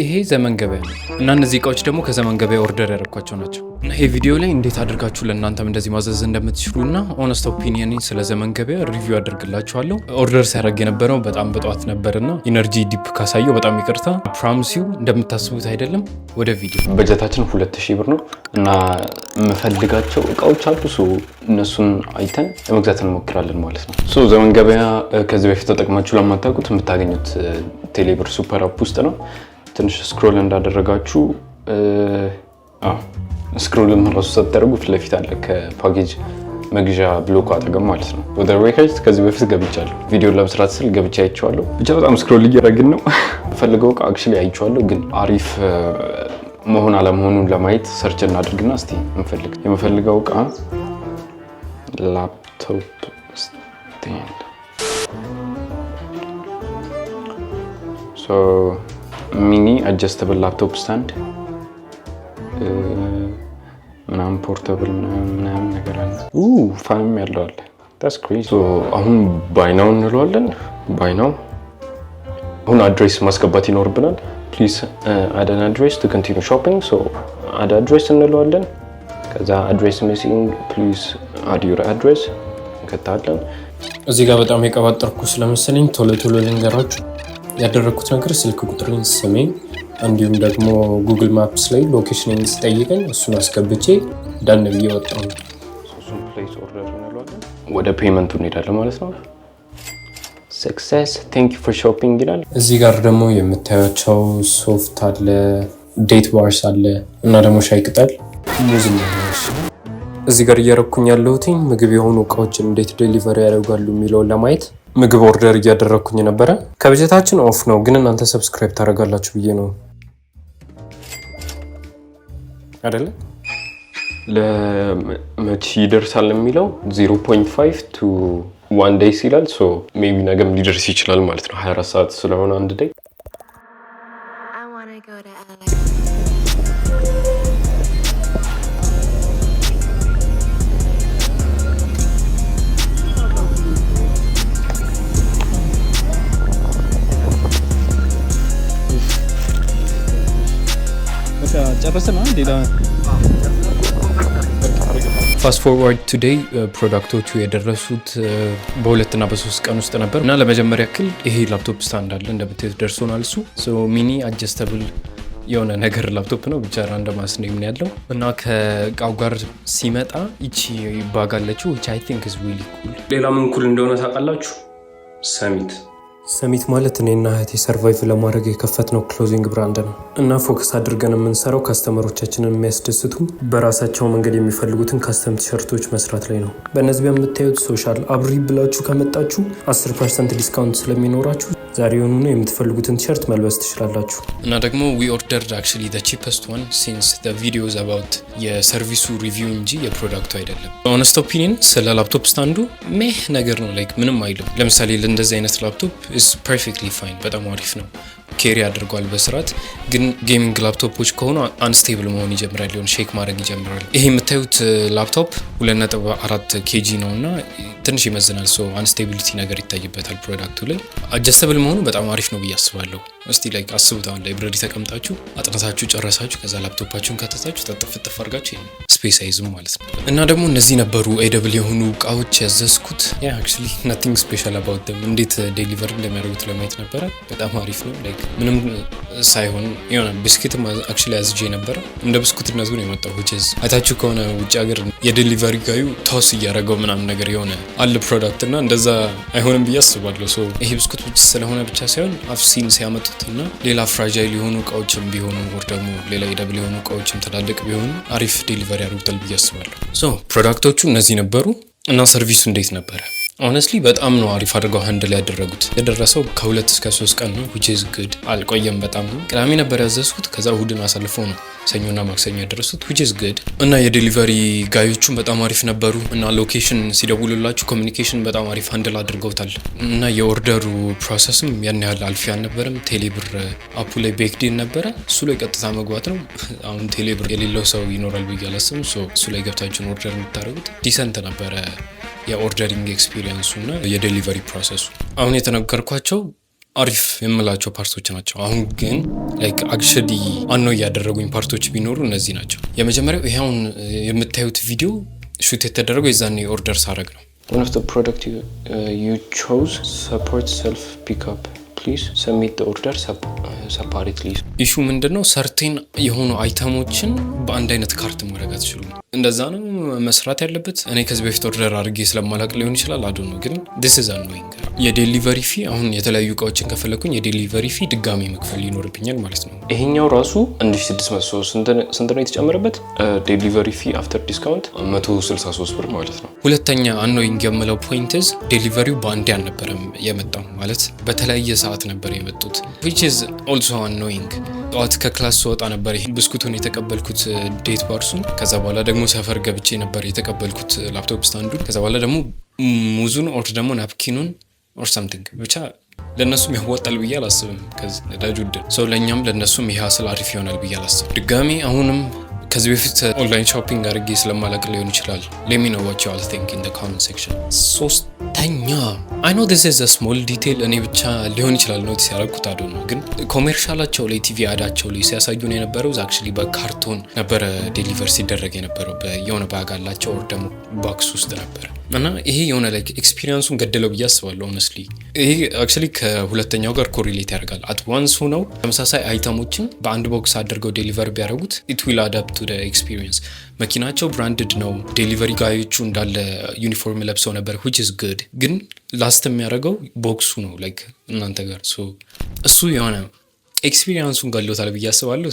ይሄ ዘመን ገበያ ነው እና እነዚህ እቃዎች ደግሞ ከዘመን ገበያ ኦርደር ያደረኳቸው ናቸው። እና ይሄ ቪዲዮ ላይ እንዴት አድርጋችሁ ለእናንተም እንደዚህ ማዘዝ እንደምትችሉ እና ኦነስት ኦፒኒየን ስለ ዘመን ገበያ ሪቪው አድርግላችኋለሁ። ኦርደር ሲያደርግ የነበረው በጣም በጠዋት ነበርና ኢነርጂ ዲፕ ካሳየው በጣም ይቅርታ። ፕሮሚሲው እንደምታስቡት አይደለም። ወደ ቪዲዮ። በጀታችን 2000 ብር ነው እና የምፈልጋቸው እቃዎች አሉ። እነሱን አይተን ለመግዛት እንሞክራለን ማለት ነው። ዘመን ገበያ ከዚህ በፊት ተጠቅማችሁ ለማታውቁት የምታገኙት ቴሌብር ሱፐር አፕ ውስጥ ነው። ትንሽ ስክሮል እንዳደረጋችሁ ስክሮልን ራሱ ሳታደርጉ ፊት ለፊት አለ ከፓኬጅ መግዣ ብሎክ አጠገብ ማለት ነው። ወደ ሬከርድ ከዚህ በፊት ገብቻለሁ። ቪዲዮ ለመስራት ስል ገብቻ አይቼዋለሁ። ብቻ በጣም ስክሮል እያደረግን ነው። ፈልገው እቃ አክቹዋሊ አይቼዋለሁ፣ ግን አሪፍ መሆን አለመሆኑን ለማየት ሰርች እናድርግና እስቲ እንፈልግ። የምፈልገው እቃ ላፕቶፕ ስታንድ ሚኒ አጀስተብል ላፕቶፕ ስታንድ ምናምን ፖርተብል ምናምን ነገር አለ። ፋንም ያለው አለ። ታስ ክሬዚ። አሁን ባይናው እንለዋለን። ባይናው አሁን አድሬስ ማስገባት ይኖርብናል። ፕሊዝ አድ አን አድሬስ ቱ ኮንቲኒው ሾፒንግ። አድ አድሬስ እንለዋለን። ከዛ አድሬስ ሚሲንግ ፕሊዝ አድ ዩር አድሬስ እንከታለን። እዚህ ጋር በጣም የቀባጠርኩ ስለመሰለኝ ቶሎ ልንገራችሁ። ያደረኩት ነገር ስልክ ቁጥሬን፣ ስሜን እንዲሁም ደግሞ ጉግል ማፕስ ላይ ሎኬሽንን ሲጠይቀኝ እሱን አስገብቼ ዳን ብዬ ወጣሁ። እሱን ፕሌስ ኦርደር እንለዋለን። ወደ ፔመንቱ እንሄዳለን ማለት ነው። ሰክሰስ ቴንክ ዩ ፎር ሾፒንግ ይላል። እዚህ ጋር ደግሞ የምታያቸው ሶፍት አለ፣ ዴት ባርስ አለ እና ደግሞ ሻይ ቅጠል፣ ሙዝ ነው። እዚህ ጋር እያረኩኝ ያለሁት ምግብ የሆኑ እቃዎችን እንዴት ዴሊቨሪ ያደርጋሉ የሚለውን ለማየት ምግብ ኦርደር እያደረግኩኝ ነበረ። ከበጀታችን ኦፍ ነው፣ ግን እናንተ ሰብስክራይብ ታደርጋላችሁ ብዬ ነው አይደለ? ለመቼ ይደርሳል የሚለው 0.5 to 1 days ይላል። ሜይ ቢ ነገም ሊደርስ ይችላል ማለት ነው። 24 ሰዓት ስለሆነ አንድ ዴይ። ፋስት ፎርዋርድ ቱዴይ ፕሮዳክቶቹ የደረሱት በ2 እና በ3 ቀን ውስጥ ነበር እና ለመጀመሪያ ያክል ይሄ ላፕቶፕ ስታንድ አለ እንደምታዩት ደርሶናል። እሱ ሚኒ አጀስተብል የሆነ ነገር ላፕቶፕ ነው፣ ብቻ ራንደማስ ነው ምን ያለው እና ከእቃው ጋር ሲመጣ ይቺ ባግ አለችው which I think is really cool። ሌላ ምን ኩል እንደሆነ ታውቃላችሁ? ሰሚት ማለት እኔና እህቴ ሰርቫይቭ ለማድረግ የከፈትነው ክሎዚንግ ብራንድ ነው እና ፎከስ አድርገን የምንሰራው ካስተመሮቻችንን የሚያስደስቱ በራሳቸው መንገድ የሚፈልጉትን ካስተም ቲሸርቶች መስራት ላይ ነው። በእነዚህ በምታዩት ሶሻል አብሪ ብላችሁ ከመጣችሁ 10% ዲስካውንት ስለሚኖራችሁ ዛሬውኑ ነው የምትፈልጉትን ቲሸርት መልበስ ትችላላችሁ። እና ደግሞ we ordered actually the cheapest one since the video is about የሰርቪሱ ሪቪው እንጂ የፕሮዳክቱ አይደለም። ሆነስት ኦፒኒየን ስለ ላፕቶፕ ስታንዱ ሜህ ነገር ነው፣ ላይክ ምንም አይልም። ለምሳሌ ለእንደዚህ አይነት ላፕቶፕ is perfectly fine፣ በጣም አሪፍ ነው፣ ኬሪ አድርጓል በስርዓት። ግን ጌሚንግ ላፕቶፖች ከሆኑ አንስቴብል መሆን ይጀምራል፣ ሊሆን ሼክ ማድረግ ይጀምራል። ይሄ የምታዩት ላፕቶፕ 2.4 ኬጂ ነው እና ትንሽ ይመዝናል። አንስቴቢሊቲ ነገር ይታይበታል ፕሮዳክቱ ላይ። አጀስተብል መሆኑ በጣም አሪፍ ነው ብዬ አስባለሁ። እስቲ ላይክ አስቡት፣ አሁን ላይብረሪ ተቀምጣችሁ አጥናታችሁ ጨረሳችሁ፣ ከዛ ላፕቶፓችሁን ከተታችሁ ተጥፍጥፍ አድርጋችሁ ስፔስ አይዝም ማለት ነው። እና ደግሞ እነዚህ ነበሩ ኤደብል የሆኑ እቃዎች ያዘዝኩት። አክቹዋሊ ናቲንግ ስፔሻል አባውት ደም። እንዴት ዴሊቨሪ እንደሚያደርጉት ለማየት ነበረ። በጣም አሪፍ ነው። ላይክ ምንም ሳይሆን የሆነ ብስኩትም አክቹዋሊ አዝጄ ነበረ። እንደ ብስኩትነቱ ነው የመጣው። which አይታችሁ ከሆነ ውጭ ሀገር የዴሊቨሪ ጋዩ ቶስ እያደረገው ምናምን ነገር የሆነ አለ ፕሮዳክት እና እንደዛ አይሆንም ብዬ አስባለሁ። ይሄ ብስኩት ብቻ ስለሆነ ብቻ ሳይሆን አፍሲን ሲያመጡት እና ሌላ ፍራጃይል የሆኑ እቃዎችም ቢሆኑ ወር ደግሞ ሌላ ኤደብል የሆኑ እቃዎችም ትላልቅ ቢሆኑ አሪፍ ዴሊቨሪ ያደርጉታል ብዬ አስባለሁ። ፕሮዳክቶቹ እነዚህ ነበሩ እና ሰርቪሱ እንዴት ነበረ? ሆነስትሊ በጣም ነው አሪፍ አድርገው ሃንድል ያደረጉት። የደረሰው ከ2 እስከ 3 ቀን ነው which is good። አልቆየም በጣም ነው። ቅዳሜ ነበር ያዘዝኩት፣ ከዛ እሁድን አሳልፎ ነው ሰኞና ማክሰኞ ያደረሱት which is good። እና የዴሊቨሪ ጋዮቹም በጣም አሪፍ ነበሩ እና ሎኬሽን ሲደውሉላችሁ ኮሚኒኬሽን በጣም አሪፍ ሃንድል አድርገውታል። እና የኦርደሩ ፕሮሰስም ያን ያህል አልፊ አልነበረም። ቴሌብር አፑ ላይ ቤክዲን ነበረ፣ እሱ ላይ ቀጥታ መግባት ነው። አሁን ቴሌብር የሌለው ሰው ይኖራል ብዬ አላስብም። እሱ ላይ ገብታችሁን ኦርደር የምታደርጉት ዲሰንት ነበረ የኦርደሪንግ ኤክስፒሪየንሱ እና የዴሊቨሪ ፕሮሰሱ። አሁን የተነገርኳቸው አሪፍ የምላቸው ፓርቶች ናቸው። አሁን ግን ላይክ አክቹሊ አኖ ያደረጉኝ ፓርቶች ቢኖሩ እነዚህ ናቸው። የመጀመሪያው ይሄውን የምታዩት ቪዲዮ ሹት የተደረገው የዛኔ ኦርደር ሳረግ ነው። one of the product you chose support self pickup please submit the order separately ኢሹ ምንድነው? ሰርቴን የሆኑ አይተሞችን በአንድ አይነት ካርት ማድረግ አትችሉም። እንደዛ ነው መስራት ያለበት። እኔ ከዚህ በፊት ኦርደር አድርጌ ስለማላቅ ሊሆን ይችላል አዱ ነው። ግን this is annoying። የዴሊቨሪ ፊ አሁን የተለያዩ እቃዎችን ከፈለኩኝ የዴሊቨሪ ፊ ድጋሚ መክፈል ይኖርብኛል ማለት ነው። ይሄኛው ራሱ 1600 ስንት ነው የተጨመረበት? ዴሊቨሪ ፊ አፍተር ዲስካውንት 163 ብር ማለት ነው። ሁለተኛ annoying የምለው ፖይንት is ዴሊቨሪው በአንዴ አልነበረም የመጣው ማለት በተለያየ ሰዓት ነበር የመጡት which is also annoying። ጠዋት ከክላስ ወጣ ነበር ይሄ ብስኩቱን የተቀበልኩት ዴት ባርሱን። ከዛ በኋላ ደግሞ ሰፈር ገብቼ ነበር የተቀበልኩት ላፕቶፕ ስታንዱን። ከዛ በኋላ ደግሞ ሙዙን ኦር ደግሞ ናፕኪኑን ኦር ሳምቲንግ ብቻ ለነሱም ያወጣል ብዬ አላስብም። ከዚህ ለጁድ ሰው ለኛም ለነሱም ይሄ አስል አሪፍ ይሆናል ብዬ አላስብም። ድጋሚ አሁንም ከዚህ በፊት ኦንላይን ሾፒንግ አድርጌ ስለማላቅ ሊሆን ይችላል። let me know what you all think in the comment section። ሶስተኛ I know this is a small detail እኔ ብቻ ሊሆን ይችላል ኖቲስ ያደረኩት አዶ ነው። ግን ኮሜርሻላቸው ላይ ቲቪ አዳቸው ላይ ሲያሳዩን የነበረው actually በካርቶን ነበረ ዴሊቨር ሲደረግ የነበረው የሆነ ባግ አላቸው ኦር ደግሞ ባክስ ውስጥ ነበር እና ይሄ የሆነ ላይክ ኤክስፒሪየንሱን ገደለው ብዬ አስባለሁ። ሆነስትሊ ይሄ actually ከሁለተኛው ጋር ኮሪሌት ያደርጋል። አት ዋንስ ሆነው ተመሳሳይ አይተሞችን በአንድ ቦክስ አድርገው ዴሊቨር ቢያደርጉት it will adapt to the experience። መኪናቸው ብራንድድ ነው። ዴሊቨሪ ጋዮቹ እንዳለ ዩኒፎርም ለብሰው ነበር which is good። ግን ላስት የሚያደርገው ቦክሱ ነው ላይክ እናንተ ጋር እሱ የሆነ ኤክስፒሪየንሱን ገሎታል ብዬ አስባለሁ።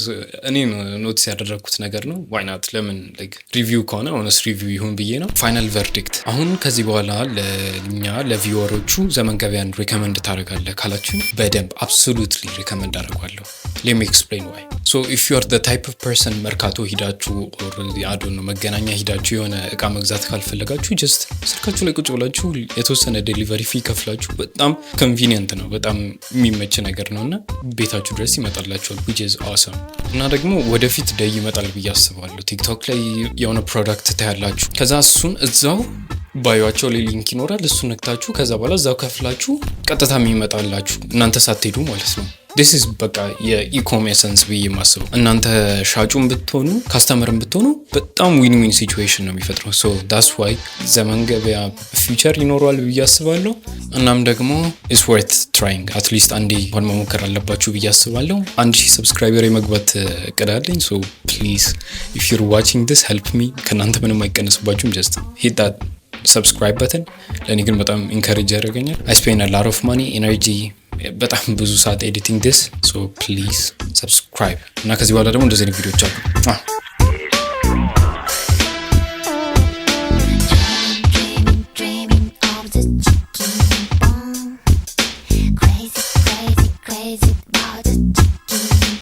እኔ ኖቲስ ያደረኩት ነገር ነው። ዋይ ናት ለምን ላይክ ሪቪው ከሆነ ሆነስ ሪቪው ይሁን ብዬ ነው። ፋይናል ቨርዲክት አሁን ከዚህ በኋላ ለኛ ለቪወሮቹ ዘመን ገበያን ሪከመንድ ታደርጋለህ ካላችሁ በደንብ አብሶሉትሊ ሪከመንድ አደርጋለሁ። let me explain why። so if you are the type of person መርካቶ ሂዳችሁ or I don't know መገናኛ ሂዳችሁ የሆነ እቃ መግዛት ካልፈለጋችሁ just ስልካችሁ ላይ ቁጭ ብላችሁ የተወሰነ ዴሊቨሪ ፊ ከፍላችሁ በጣም ኮንቪኒየንት ነው። በጣም የሚመች ነገር ነውና ቤታችሁ ድረስ ይመጣላችኋል which is awesome። እና ደግሞ ወደፊት ደይ ይመጣል ብዬ አስባለሁ። ቲክቶክ ላይ የሆነ ፕሮዳክት ታያላችሁ ከዛ እሱን እዛው ባዮአቸው ላይ ሊንክ ይኖራል። እሱን ነክታችሁ ከዛ በኋላ እዛው ከፍላችሁ ቀጥታ የሚመጣላችሁ እናንተ ሳትሄዱ ማለት ነው። this is በቃ የኢኮሜርስ ብዬ የማስበው እናንተ ሻጩን ብትሆኑ ካስተመርን ብትሆኑ በጣም ዊን ዊን ሲቹዌሽን ነው የሚፈጥረው። so that's why ዘመን ገበያ ፊውቸር ይኖረዋል ብዬ አስባለሁ። እናም ደግሞ is worth trying at least አንዴ ሆን መሞከር አለባችሁ ብዬ አስባለሁ። 1000 ሰብስክራይበር የመግባት እቅድ አለኝ። so please if you're watching this help me። ከናንተ ምንም አይቀነስባችሁም just hit that subscribe button። ለኔ ግን በጣም ኢንካሬጅ ያደርገኛል። I spend a lot of money energy በጣም ብዙ ሰዓት ኤዲቲንግ this so please subscribe። እና ከዚህ በኋላ ደግሞ እንደዚህ ቪዲዮዎች አሉ።